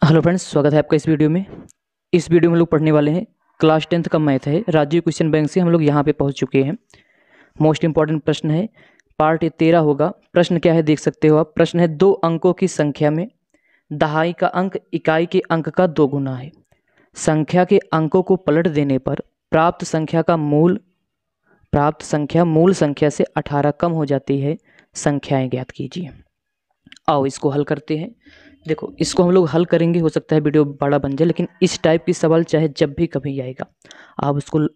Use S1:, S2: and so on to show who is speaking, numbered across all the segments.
S1: Hello friends, स्वागत है आपका इस वीडियो में। इस वीडियो में हम लोग पढ़ने वाले हैं क्लास 10th का मैथ है। राजीव क्वेश्चन बैंक से हम लोग यहाँ पे पहुँच चुके हैं। मोस्ट इंपॉर्टेंट प्रश्न है, पार्ट 13 होगा। प्रश्न क्या है देख सकते हो आप। प्रश्न है, दो अंकों की संख्या में दहाई का अंक इकाई के अंक का 2 गुना है। संख्या के अंकों को पलट देने पर प्राप्त संख्या मूल संख्या से 18 कम हो जाती है। संख्याएं ज्ञात कीजिए। आओ इसको हल करते हैं। देखो, इसको हम लोग हल करेंगे, हो सकता है वीडियो बड़ा बन जाए, लेकिन इस टाइप की सवाल चाहे जब भी कभी आएगा आप उसको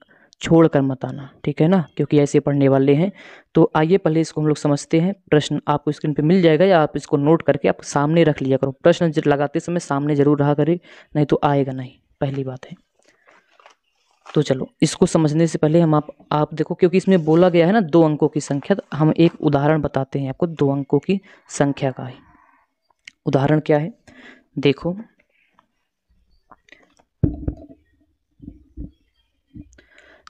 S1: छोड़ कर मत आना, ठीक है ना, क्योंकि ऐसे पढ़ने वाले हैं। तो आइए पहले इसको हम लोग समझते हैं। प्रश्न आपको स्क्रीन पे मिल जाएगा, या आप इसको नोट करके आप सामने रख लिया करो। प्रश्न लगाते समय सामने जरूर रहा करे, नहीं तो आएगा नहीं, पहली बात है। तो चलो, इसको समझने से पहले हम आप देखो, क्योंकि इसमें बोला गया है ना 2 अंकों की संख्या, तो हम एक उदाहरण बताते हैं आपको 2 अंकों की संख्या का है। उदाहरण क्या है देखो,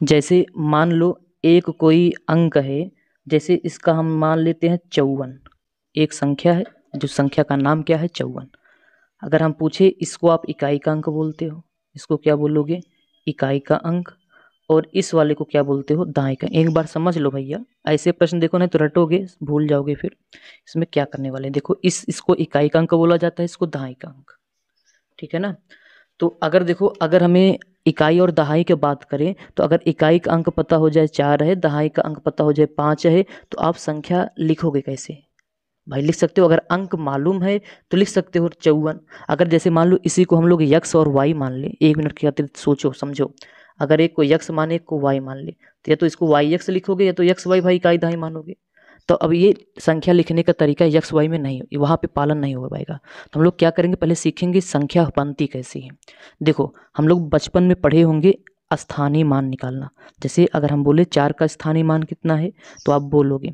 S1: जैसे मान लो एक कोई अंक है, जैसे इसका हम मान लेते हैं 54। एक संख्या है, जो संख्या का नाम क्या है 54। अगर हम पूछे इसको आप इकाई का अंक बोलते हो, इसको क्या बोलोगे, इकाई का अंक। और इस वाले को क्या बोलते हो, दहाई का। एक बार समझ लो भैया, ऐसे प्रश्न देखो नहीं तो रटोगे, भूल जाओगे फिर। इसमें क्या करने वाले हैं देखो, इसको इकाई का अंक बोला जाता है, इसको दहाई का अंक, ठीक है ना। तो अगर देखो, अगर हमें इकाई और दहाई की बात करें, तो अगर इकाई का अंक पता हो जाए 4 है, दहाई का अंक पता हो जाए 5 है, तो आप संख्या लिखोगे कैसे भाई? लिख सकते हो, अगर अंक मालूम है तो लिख सकते हो 54। अगर जैसे मान लो इसी को हम लोग यक्स और वाई मान ले, 1 मिनट के अतिरिक्त सोचो समझो। अगर एक को यक्स माने, एक को वाई मान ले, तो या तो इसको वाई यक्स लिखोगे, या तो यक्स वाई भाई इकाई दहाई मानोगे। तो अब ये संख्या लिखने का तरीका यक्स वाई में नहीं, वहाँ पे पालन नहीं हो पाएगा। तो हम लोग क्या करेंगे, पहले सीखेंगे संख्या बनती कैसी है। देखो, हम लोग बचपन में पढ़े होंगे स्थानीय मान निकालना। जैसे अगर हम बोले 4 का स्थानीय मान कितना है, तो आप बोलोगे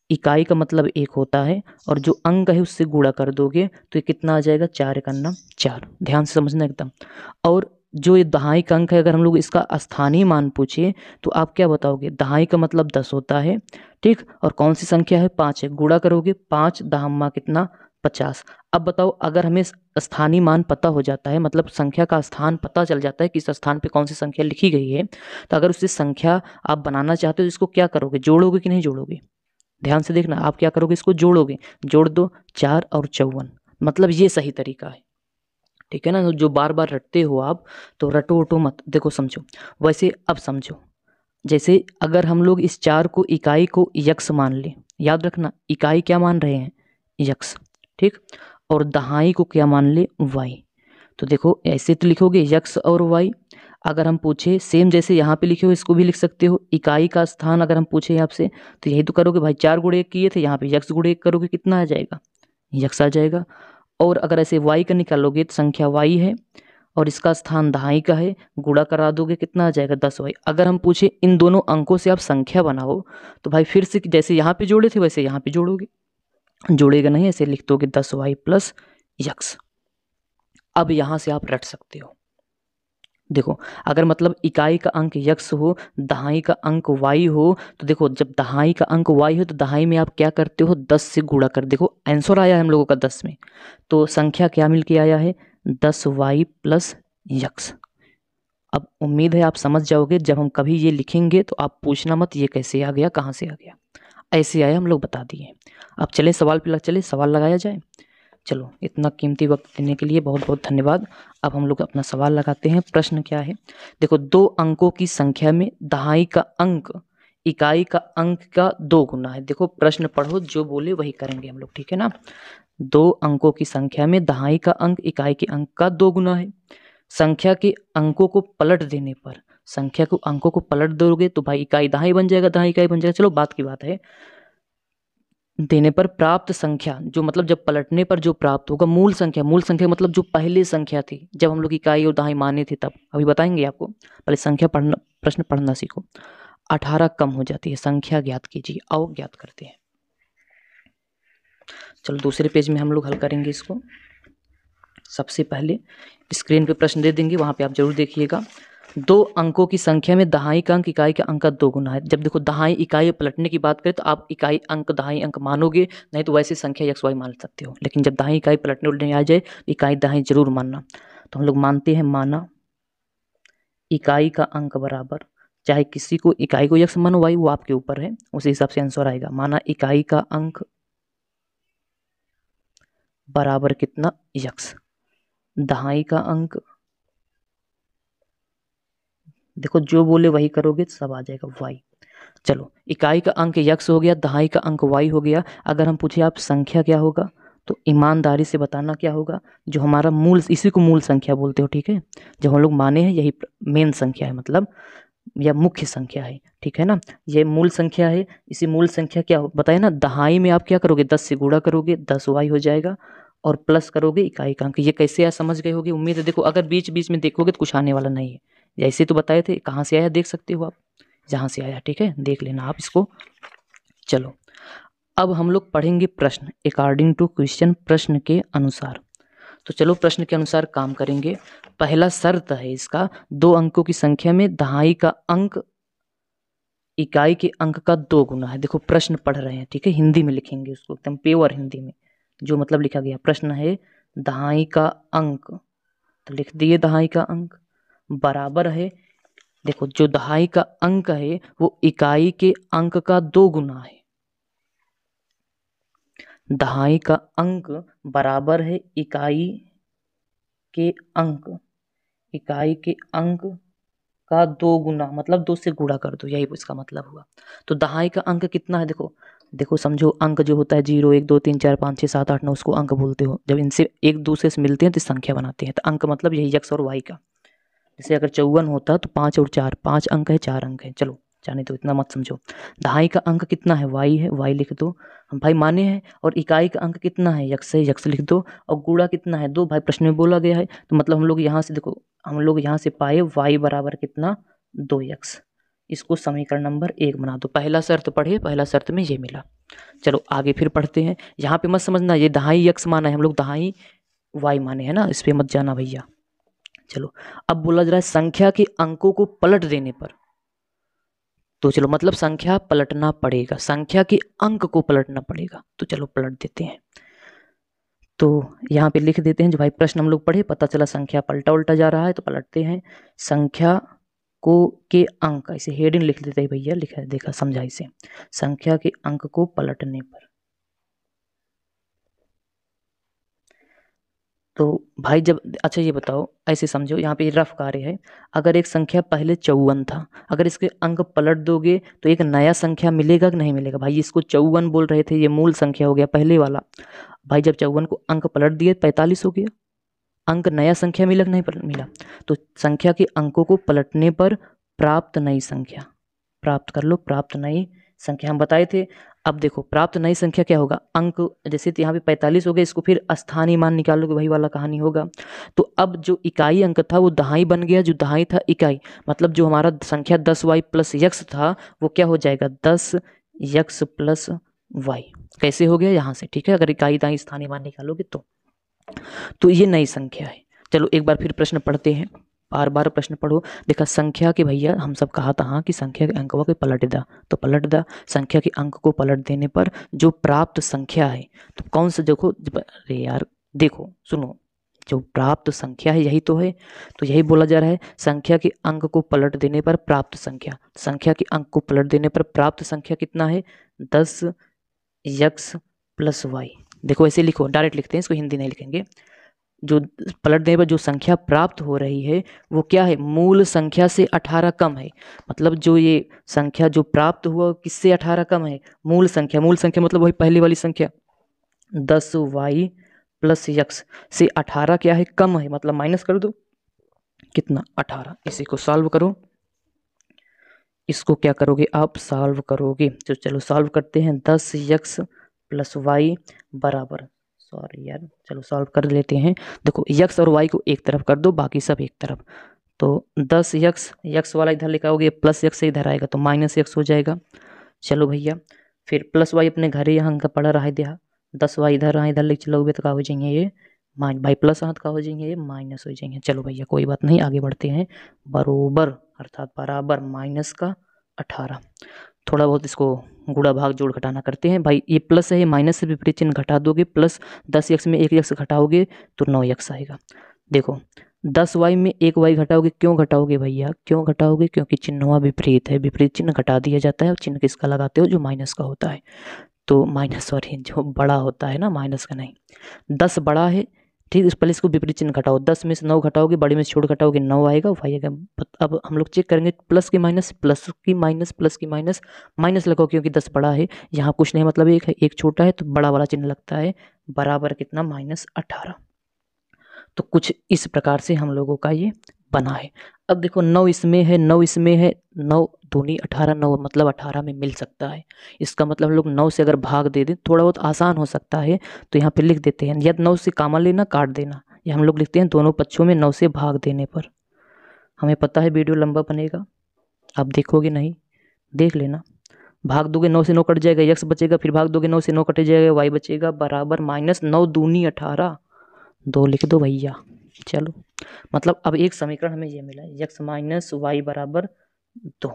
S1: इकाई का मतलब 1 होता है, और जो अंक है उससे गुणा कर दोगे तो ये कितना आ जाएगा, 4 का 4। ध्यान से समझना एकदम। और जो ये दहाई का अंक है, अगर हम लोग इसका स्थानीय मान पूछे तो आप क्या बताओगे, दहाई का मतलब 10 होता है, ठीक। और कौन सी संख्या है, 5 है। गुणा करोगे 5 दहम्मा कितना, 50। अब बताओ, अगर हमें स्थानीय मान पता हो जाता है, मतलब संख्या का स्थान पता चल जाता है कि इस स्थान पे कौन सी संख्या लिखी गई है, तो अगर उससे संख्या आप बनाना चाहते हो तो इसको क्या करोगे, जोड़ोगे कि नहीं जोड़ोगे? ध्यान से देखना, आप क्या करोगे, इसको जोड़ोगे। जोड़ दो 4 और 54, मतलब ये सही तरीका है, ठीक है ना। जो बार बार रटते हो आप, तो रटो वटो मत, देखो समझो। वैसे अब समझो, जैसे अगर हम लोग इस 4 को इकाई को यक्स मान ले, याद रखना इकाई क्या मान रहे हैं, यक्स, ठीक। और दहाई को क्या मान ले, वाई। तो देखो ऐसे तो लिखोगे यक्स और वाई। अगर हम पूछे सेम जैसे यहाँ पे लिखे हो, इसको भी लिख सकते हो। इकाई का स्थान अगर हम पूछे आपसे, तो यही तो करोगे भाई, 4 गुणे 1 किए थे, यहाँ पे यक्स गुणे 1 करोगे, कितना आ जाएगा, यक्स आ जाएगा। और अगर ऐसे वाई का निकालोगे तो संख्या वाई है, और इसका स्थान दहाई का है, गुणा करा दोगे कितना आ जाएगा, 10 वाई। अगर हम पूछे इन दोनों अंकों से आप संख्या बनाओ, तो भाई फिर से जैसे यहाँ पे जोड़े थे वैसे यहाँ पे जोड़ोगे, जोड़ेगा नहीं, ऐसे लिख दोगे 10 वाई प्लस यक्स। अब यहाँ से आप रट सकते हो। देखो, अगर मतलब इकाई का अंक यक्स हो, दहाई का अंक वाई हो, तो देखो जब दहाई का अंक वाई हो तो दहाई में आप क्या करते हो, 10 से गुणा कर। देखो आंसर आया है हम लोगों का 10 में, तो संख्या क्या मिल के आया है, 10 वाई प्लस यक्स। अब उम्मीद है आप समझ जाओगे, जब हम कभी ये लिखेंगे तो आप पूछना मत ये कैसे आ गया, कहाँ से आ गया, ऐसे आया, हम लोग बता दिए। अब चले सवाल पे चले, सवाल लगाया जाए। चलो, इतना कीमती वक्त देने के लिए बहुत बहुत धन्यवाद। अब हम लोग अपना सवाल लगाते हैं। प्रश्न क्या है देखो, 2 अंकों की संख्या में दहाई का अंक इकाई का अंक का 2 गुना है। देखो प्रश्न पढ़ो, जो बोले वही करेंगे हम लोग, ठीक है ना। 2 अंकों की संख्या में दहाई का अंक इकाई के अंक का 2 गुना है। संख्या के अंकों को पलट देने पर, संख्या को अंकों को पलट दोगे तो भाई इकाई दहाई बन जाएगा, दहाई इकाई बन जाएगा। चलो बात की बात है, देने पर प्राप्त संख्या, जो मतलब जब पलटने पर जो प्राप्त होगा, मूल संख्या, मूल संख्या मतलब जो पहले संख्या थी जब हम लोग इकाई और दहाई माने थे तब, अभी बताएंगे आपको, पहले संख्या पढ़ना, प्रश्न पढ़ना सीखो। 18 कम हो जाती है, संख्या ज्ञात कीजिए। आओ ज्ञात करते हैं। चलो दूसरे पेज में हम लोग हल करेंगे इसको। सबसे पहले स्क्रीन पे प्रश्न दे देंगे, वहां पे आप जरूर देखिएगा। दो अंकों की संख्या में दहाई का अंक इकाई के अंक का 2 गुना है। जब देखो दहाई इकाई पलटने की बात करें तो आप इकाई अंक दहाई अंक मानोगे, नहीं तो वैसे संख्या एक्स वाई मान सकते हो, लेकिन जब दहाई इकाई पलटने उलटने आ जाए इकाई दहाई जरूर मानना। तो हम लोग मानते हैं, माना इकाई का अंक बराबर, चाहे किसी को इकाई को यक्स मानो वाई, वो आपके ऊपर है, उसी हिसाब से आंसर आएगा। माना इकाई का अंक बराबर कितना, यक्स, दहाई का अंक, देखो जो बोले वही करोगे सब आ जाएगा वाई। चलो इकाई का अंक यक्स हो गया, दहाई का अंक वाई हो गया। अगर हम पूछे आप संख्या क्या होगा, तो ईमानदारी से बताना क्या होगा, जो हमारा मूल, इसी को मूल संख्या बोलते हो, ठीक है, जब हम लोग माने हैं यही मेन संख्या है, मतलब या मुख्य संख्या है, ठीक है ना, ये मूल संख्या है। इसी मूल संख्या क्या बताए ना, दहाई में आप क्या करोगे, 10 से गुणा करोगे, 10 वाई हो जाएगा, और प्लस करोगे इकाई का अंक। ये कैसे आया समझ गए होगे उम्मीद है। देखो अगर बीच बीच में देखोगे तो कुछ आने वाला नहीं है, जैसे तो बताए थे, कहाँ से आया देख सकते हो आप, जहाँ से आया, ठीक है, देख लेना आप इसको। चलो अब हम लोग पढ़ेंगे प्रश्न, अकॉर्डिंग टू क्वेश्चन, प्रश्न के अनुसार। तो चलो प्रश्न के अनुसार काम करेंगे। पहला शर्त है इसका, 2 अंकों की संख्या में दहाई का अंक इकाई के अंक का 2 गुना है। देखो प्रश्न पढ़ रहे हैं, ठीक है, हिंदी में लिखेंगे उसको, एकदम प्योर हिंदी में, जो मतलब लिखा गया। प्रश्न है दहाई का अंक, तो लिख दिए दहाई का अंक बराबर है, देखो जो दहाई का अंक है वो इकाई के अंक का 2 गुना है। दहाई का अंक बराबर है इकाई के अंक, इकाई के अंक का 2 गुना, मतलब 2 से गुणा कर दो, यही इसका मतलब हुआ। तो दहाई का अंक कितना है, देखो देखो समझो, अंक जो होता है 0 1 2 3 4 5 6 7 8 9, उसको अंक बोलते हो। जब इनसे एक दूसरे से मिलते हैं तो संख्या बनाते हैं, तो अंक मतलब यही एक्स और वाई का। जैसे अगर 54 होता तो 5 और 4, 5 अंक है, 4 अंक है। चलो जाने दो, इतना मत समझो। दहाई का अंक कितना है, वाई है, वाई लिख दो, हम भाई माने हैं। और इकाई का अंक कितना है, यक्स है, यक्स लिख दो। और गुणा कितना है, 2, भाई प्रश्न में बोला गया है, तो मतलब हम लोग यहाँ से देखो, हम लोग यहाँ से पाए वाई बराबर कितना, 2 यक्स। इसको समीकरण नंबर 1 बना दो। पहला शर्त पढ़े, पहला शर्त में ये मिला। चलो आगे फिर पढ़ते हैं। यहाँ पे मत समझना ये दहाई यक्स माना है, हम लोग दहाई वाई माने है ना, इस पे मत जाना भैया। चलो अब बोला जा रहा है संख्या के अंकों को पलट देने पर, तो चलो मतलब संख्या पलटना पड़ेगा, संख्या के अंक को पलटना पड़ेगा, तो चलो पलट देते हैं। तो यहाँ पे लिख देते हैं, जो भाई प्रश्न हम लोग पढ़े, पता चला संख्या पलटा उल्टा जा रहा है, तो पलटते हैं। संख्या को के अंक, ऐसे हेडिंग लिख देते हैं भैया, लिखा देखा समझा इसे, संख्या के अंक को पलटने पर। तो भाई जब, अच्छा ये बताओ, ऐसे समझो, यहाँ पे रफ कार्य है। अगर एक संख्या पहले 54 था, अगर इसके अंक पलट दोगे तो एक नया संख्या मिलेगा कि नहीं मिलेगा। भाई इसको 54 बोल रहे थे, ये मूल संख्या हो गया पहले वाला। भाई जब 54 को अंक पलट दिए 45 हो गया, अंक नया संख्या मिला कि नहीं मिला। तो संख्या के अंकों को पलटने पर प्राप्त नई संख्या, प्राप्त कर लो, प्राप्त नई संख्या हम बताए थे। अब देखो प्राप्त नई संख्या क्या होगा, अंक जैसे यहाँ पे 45 हो गया, इसको फिर स्थानीय मान निकालोगे, वही वाला कहानी होगा। तो अब जो इकाई अंक था वो दहाई बन गया, जो दहाई था इकाई, मतलब जो हमारा संख्या 10 वाई प्लस यक्स था वो क्या हो जाएगा, 10 यक्स प्लस वाई। कैसे हो गया यहाँ से, ठीक है, अगर इकाई दाई स्थानीय मान निकालोगे तो ये नई संख्या है। चलो एक बार फिर प्रश्न पढ़ते हैं, बार बार प्रश्न पढ़ो। देखा संख्या के भैया हम सब कहा था हाँ कि संख्या के अंकों को पलट दा, तो पलट दा। संख्या के अंक को पलट देने पर जो प्राप्त संख्या है, तो कौन सा, देखो अरे यार देखो सुनो, जो प्राप्त संख्या है यही तो है, तो यही बोला जा रहा है, संख्या के अंक को पलट देने पर प्राप्त संख्या, संख्या के अंक को पलट देने पर प्राप्त संख्या कितना है, 10 यक्स प्लस वाई। देखो ऐसे लिखो, डायरेक्ट लिखते हैं इसको, हिंदी नहीं लिखेंगे। जो पलट देने पर जो संख्या प्राप्त हो रही है वो क्या है, मूल संख्या से 18 कम है। मतलब जो ये संख्या जो प्राप्त हुआ किससे 18 कम है, मूल संख्या, मूल संख्या मतलब वही पहले वाली संख्या 10 वाई प्लस यक्स से 18 क्या है, कम है, मतलब माइनस कर दो कितना, 18। इसी को सॉल्व करो, इसको क्या करोगे आप, सॉल्व करोगे। तो चलो सॉल्व करते हैं, 10 यक्स प्लस वाई बराबर, सॉरी यार, चलो सॉल्व कर लेते हैं। देखो यक्स और वाई को एक तरफ कर दो, बाकी सब एक तरफ। तो 10 यक्स, यक्स वाला इधर लिखाओगे, प्लस यक्स से इधर आएगा तो माइनस यक्स हो जाएगा। चलो भैया फिर प्लस वाई अपने घर ही यहाँ का पड़ा रहा दिया, 10 वाई इधर रहा, इधर ले चलोगे तो क्या हो जाएंगे ये भाई प्लस हाथ का हो जाएंगे, ये माइनस हो जाएंगे। चलो भैया कोई बात नहीं, आगे बढ़ते हैं। बरोबर अर्थात बराबर माइनस का 18। थोड़ा बहुत इसको गुणा भाग जोड़ घटाना करते हैं भाई। ये प्लस है, ये माइनस से विपरीत चिन्ह घटा दोगे, प्लस 10x में 1x घटाओगे तो 9x आएगा। देखो 10y में 1y घटाओगे, क्यों घटाओगे भैया, क्यों घटाओगे, क्योंकि चिन्हवा विपरीत है, विपरीत चिन्ह घटा दिया जाता है। और चिन्ह किसका लगाते हो, जो माइनस का होता है, तो माइनस, सॉरी जो बड़ा होता है ना, माइनस का नहीं। 10 बड़ा है, ठीक, इस पहले इसको विपरीत चिन्ह घटाओ, 10 में से 9 घटाओगे, बड़े में से छोड़ घटाओगे 9 आएगा, y आएगा। अब हम लोग चेक करेंगे प्लस की माइनस, प्लस की माइनस, प्लस की माइनस, माइनस लगाओ क्योंकि 10 बड़ा है, यहाँ कुछ नहीं मतलब एक है, एक छोटा है, तो बड़ा वाला चिन्ह लगता है। बराबर कितना, -18। तो कुछ इस प्रकार से हम लोगों का ये बना है। अब देखो 9 इसमें है, 9 इसमें है, 9 दूनी 18, 9 मतलब 18 में मिल सकता है। इसका मतलब हम लोग 9 से अगर भाग दे दें, थोड़ा बहुत आसान हो सकता है, तो यहाँ पे लिख देते हैं, या 9 से कामा लेना, काट देना, या हम लोग लिखते हैं दोनों पक्षों में 9 से भाग देने पर। हमें पता है वीडियो लंबा बनेगा, आप देखोगे नहीं, देख लेना। भाग दोगे 9 से 9 कट जाएगा, x बचेगा, फिर भाग दोगे 9 से 9 कट जाएगा, y बचेगा, बराबर -9 दूनी 18, 2 लिख दो भैया। चलो मतलब अब एक समीकरण हमें ये मिला, x माइनस वाई बराबर 2।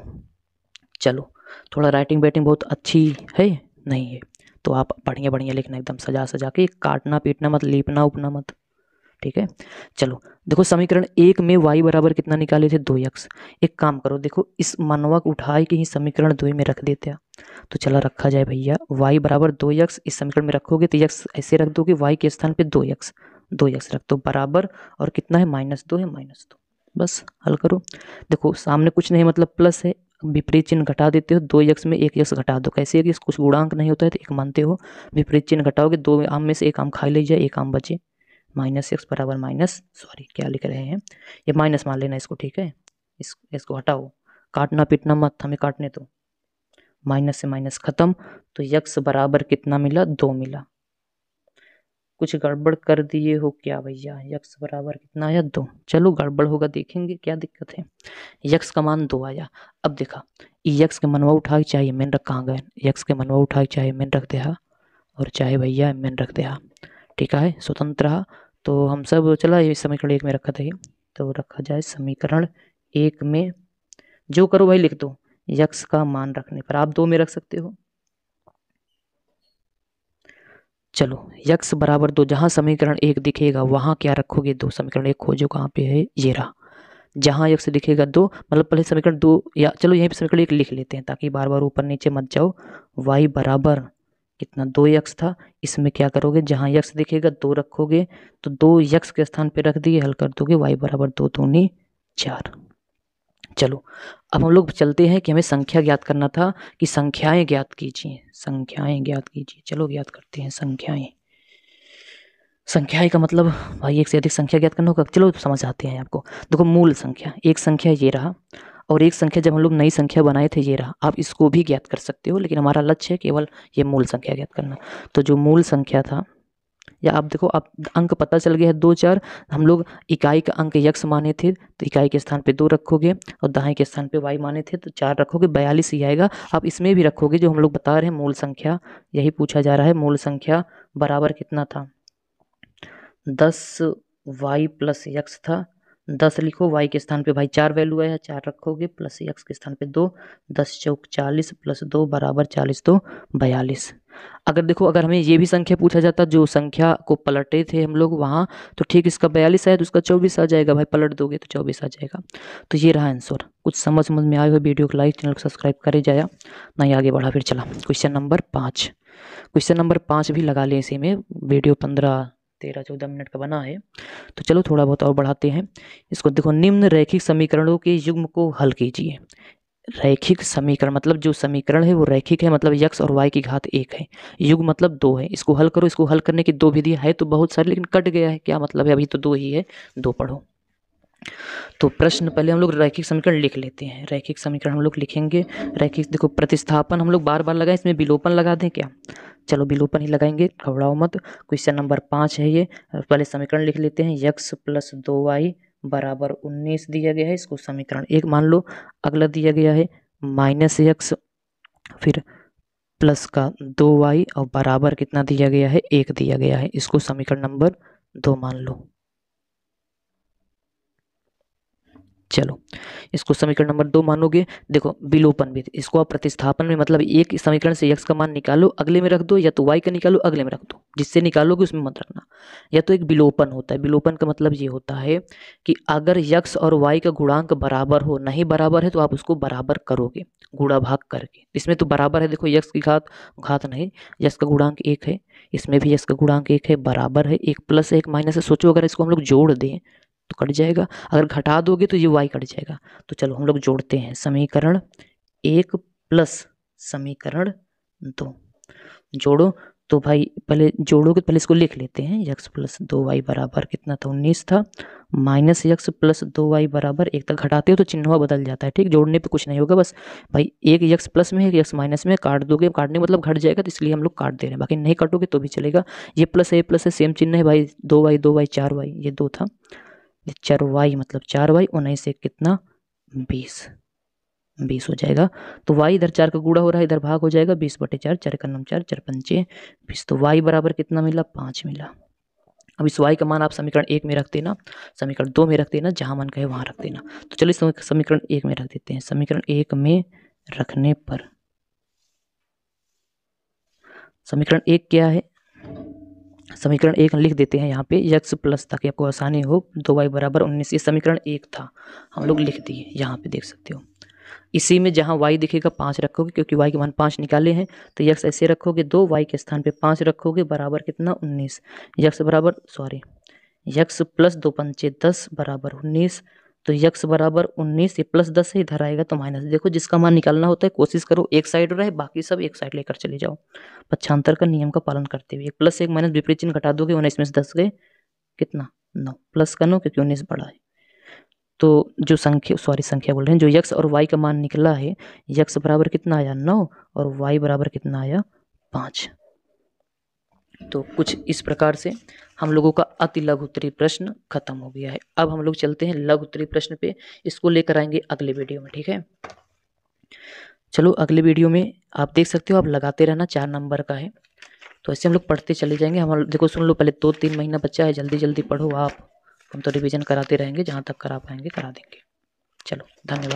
S1: चलो थोड़ा राइटिंग बैटिंग बहुत अच्छी है नहीं है, तो आप बढ़िया बढ़िया लिखना, एकदम सजा सजा के, काटना पीटना मत, लीपना उपना मत, ठीक है। चलो देखो समीकरण 1 में y बराबर कितना निकाले थे, 2x। एक काम करो, देखो इस मनवा को उठा के ही समीकरण 2 में रख देते हैं, तो चला रखा जाए भैया। y बराबर 2x इस समीकरण में रखोगे तो x ऐसे रख दोगे, y के स्थान पे 2x रख दो, बराबर, और कितना है, -2 है, -2, बस हल करो। देखो सामने कुछ नहीं मतलब प्लस है, विपरीत चिन्ह घटा देते हो, 2x में 1x घटा दो, कैसे है कि कुछ गुणांक नहीं होता है तो एक मानते हो, विपरीत चिन्ह घटाओगे, 2 आम में से एक आम खा ले जाए, एक आम बचे, -x बराबर माइनस, सॉरी क्या लिख रहे हैं, ये माइनस मान लेना इसको, ठीक है। इसको हटाओ, काटना पीटना मत, हमें काटने दो। माइनस से माइनस खत्म, तो x बराबर कितना मिला, 2 मिला। कुछ गड़बड़ कर दिए हो क्या भैया, x बराबर कितना आया, 2। चलो गड़बड़ होगा, देखेंगे क्या दिक्कत है। x का मान 2 आया। अब देखा x के मनवा उठा के चाहे मैंने रख, कहाँ गए, x के मनवा उठा के चाहे मैंने रख दिया, और चाहे भैया मैंने रख दिया, ठीक है, स्वतंत्र रहा। तो हम सब चला ये समीकरण 1 में रखा था, ये तो रखा जाए समीकरण 1 में, जो करो भाई लिख दो, x का मान रखने पर आप 2 में रख सकते हो। चलो x बराबर 2, जहाँ समीकरण 1 दिखेगा वहाँ क्या रखोगे, 2। समीकरण 1 खोजो कहाँ पे है, ये रहा, जहाँ x दिखेगा 2, मतलब पहले समीकरण 2, या चलो यहीं पे समीकरण 1 लिख लेते हैं ताकि बार बार ऊपर नीचे मत जाओ। y बराबर कितना, 2x था, इसमें क्या करोगे, जहाँ x दिखेगा 2 रखोगे, तो 2x के स्थान पे रख दिए, हल कर दोगे, y बराबर 2 दूनी 4। चलो अब हम लोग चलते हैं कि हमें संख्या ज्ञात करना था, कि संख्याएं ज्ञात कीजिए, संख्याएं ज्ञात कीजिए। चलो ज्ञात करते हैं संख्याएं। संख्याएं का मतलब भाई एक से अधिक संख्या ज्ञात करना होगा। चलो समझ आते हैं आपको। देखो मूल संख्या, एक संख्या ये रहा, और एक संख्या जब हम लोग नई संख्या बनाए थे ये रहा। आप इसको भी ज्ञात कर सकते हो, लेकिन हमारा लक्ष्य है केवल ये मूल संख्या ज्ञात करना। तो जो मूल संख्या था, या आप देखो, आप अंक पता चल गया है 2 4, हम लोग इकाई का अंक x माने थे, तो इकाई के स्थान पे 2 रखोगे, और दाएं के स्थान पे y माने थे तो 4 रखोगे, 42 ही आएगा। आप इसमें भी रखोगे, जो हम लोग बता रहे हैं मूल संख्या, यही पूछा जा रहा है। मूल संख्या बराबर कितना था, 10y प्लस x था, 10 लिखो, y के स्थान पे भाई 4 वैल्यू आया, 4 रखोगे, प्लस x के स्थान पे 2, 10 चौक 40 प्लस 2 बराबर 40, तो 42। अगर देखो, अगर हमें ये भी संख्या पूछा जाता, जो संख्या को पलटे थे हम लोग वहाँ, तो ठीक इसका 42 आया तो उसका 24 आ जाएगा भाई, पलट दोगे तो 24 आ जाएगा। तो ये रहा आंसर। कुछ समझ में आए हो, वीडियो को लाइक, चैनल को सब्सक्राइब करे जाया, नहीं आगे बढ़ा। फिर चला क्वेश्चन नंबर 5। क्वेश्चन नंबर 5 भी लगा लें इसी में, वीडियो 15-13-14 मिनट का बना है, तो चलो थोड़ा बहुत और बढ़ाते हैं इसको। देखो, निम्न रैखिक समीकरणों के युग्म को हल कीजिए। रैखिक समीकरण मतलब जो समीकरण है वो रैखिक है, मतलब x और y की घात 1 है, युग्म मतलब 2 है। इसको हल करो। इसको हल करने की 2 विधि है तो बहुत सारी, लेकिन कट गया है, क्या मतलब है, अभी तो 2 ही है, 2 पढ़ो। तो प्रश्न पहले हम लोग रैखिक समीकरण लिख लेते हैं। रैखिक समीकरण हम लोग लिखेंगे। रैखिक, देखो प्रतिस्थापन हम लोग बार बार लगाएं, इसमें विलोपन लगा दें क्या, चलो विलोपन ही लगाएंगे, घबराओ मत। क्वेश्चन नंबर 5 है ये। पहले समीकरण लिख लेते हैं, x प्लस 2y बराबर 19 दिया गया है, इसको समीकरण 1 मान लो। अगला दिया गया है -x, फिर प्लस का 2y, और बराबर कितना दिया गया है, 1 दिया गया है, इसको समीकरण नंबर 2 मान लो। चलो इसको समीकरण नंबर 2 मानोगे। देखो विलोपन भी, इसको आप प्रतिस्थापन में मतलब एक समीकरण से x का मान निकालो अगले में रख दो, या तो y का निकालो अगले में रख दो, जिससे निकालोगे उसमें मत रखना। या तो एक विलोपन होता है, विलोपन का मतलब ये होता है कि अगर x और y का गुणांक बराबर हो, नहीं बराबर है तो आप उसको बराबर करोगे गुणा भाग करके। इसमें तो बराबर है, देखो x की घात नहीं, x का गुणांक 1 है, इसमें भी x का गुणांक 1 है, बराबर है, एक प्लस है एक माइनस है। सोचो अगर इसको हम लोग जोड़ दें तो कट जाएगा, अगर घटा दोगे तो ये y कट जाएगा। तो चलो हम लोग जोड़ते हैं, समीकरण 1 प्लस समीकरण 2 जोड़ो। तो भाई पहले जोड़ोगे, पहले इसको लिख लेते हैं, x प्लस 2y बराबर कितना था 19 था, माइनस x प्लस 2y बराबर 1 तक घटाते हो तो चिन्ह बदल जाता है, ठीक। जोड़ने पे कुछ नहीं होगा, बस भाई एक x प्लस में है एक x माइनस में, काट दोगे, काटने मतलब घट जाएगा तो इसलिए हम लोग काट दे रहे हैं, बाकी नहीं काटोगे तो भी चलेगा। ये प्लस है प्लस है, सेम चिन्ह है भाई, 2y 4y, ये 2 था, 4y मतलब 4y, 19 से कितना 20 हो जाएगा। तो y इधर 4 का गुणा हो रहा है, इधर भाग हो जाएगा, 20/4, 4 का 9 4, 4 पंचे 20। तो y बराबर कितना मिला 5 मिला। अब इस y का मान आप समीकरण 1 में रख देना, समीकरण 2 में रख देना, जहां मन कहे वहां रख देना। तो चलिए समीकरण 1 में रख देते हैं। समीकरण 1 में रखने पर समीकरण 1 क्या है, समीकरण 1 लिख देते हैं यहाँ पे x प्लस, ताकि आपको आसानी हो, 2y बराबर 19, ये समीकरण 1 था, हम लोग लिख दिए, यहाँ पे देख सकते हो। इसी में जहाँ y दिखेगा 5 रखोगे, क्योंकि y के मान 5 निकाले हैं, तो x ऐसे रखोगे 2, y के स्थान पे 5 रखोगे, बराबर कितना 19। x बराबर x प्लस 2 पंचे 10 बराबर 19, तो x बराबर 19, ये प्लस 10 है, इधर आएगा तो माइनस। देखो जिसका मान निकालना होता है कोशिश करो एक साइड रहे, बाकी सब एक साइड लेकर चले जाओ, पक्षांतर का नियम का पालन करते हुए। एक प्लस एक माइनस विपरीत चिन्ह घटा दोगे, 19 में से 10 गए कितना 9, प्लस का 9 क्योंकि 19 बड़ा है। तो जो संख्या बोल रहे हैं, जो x और y का मान निकला है, x बराबर कितना आया 9 और y बराबर कितना आया 5। तो कुछ इस प्रकार से हम लोगों का अति लघु उत्तरीय प्रश्न खत्म हो गया है। अब हम लोग चलते हैं लघु उत्तरीय प्रश्न पे, इसको लेकर आएंगे अगले वीडियो में, ठीक है। चलो अगले वीडियो में आप देख सकते हो, आप लगाते रहना, 4 नंबर का है, तो ऐसे हम लोग पढ़ते चले जाएंगे। हम देखो सुन लो, पहले 2-3 महीना बच्चा है, जल्दी जल्दी पढ़ो आप, हम तो रिवीजन कराते रहेंगे, जहाँ तक करा पाएंगे करा देंगे। चलो धन्यवाद।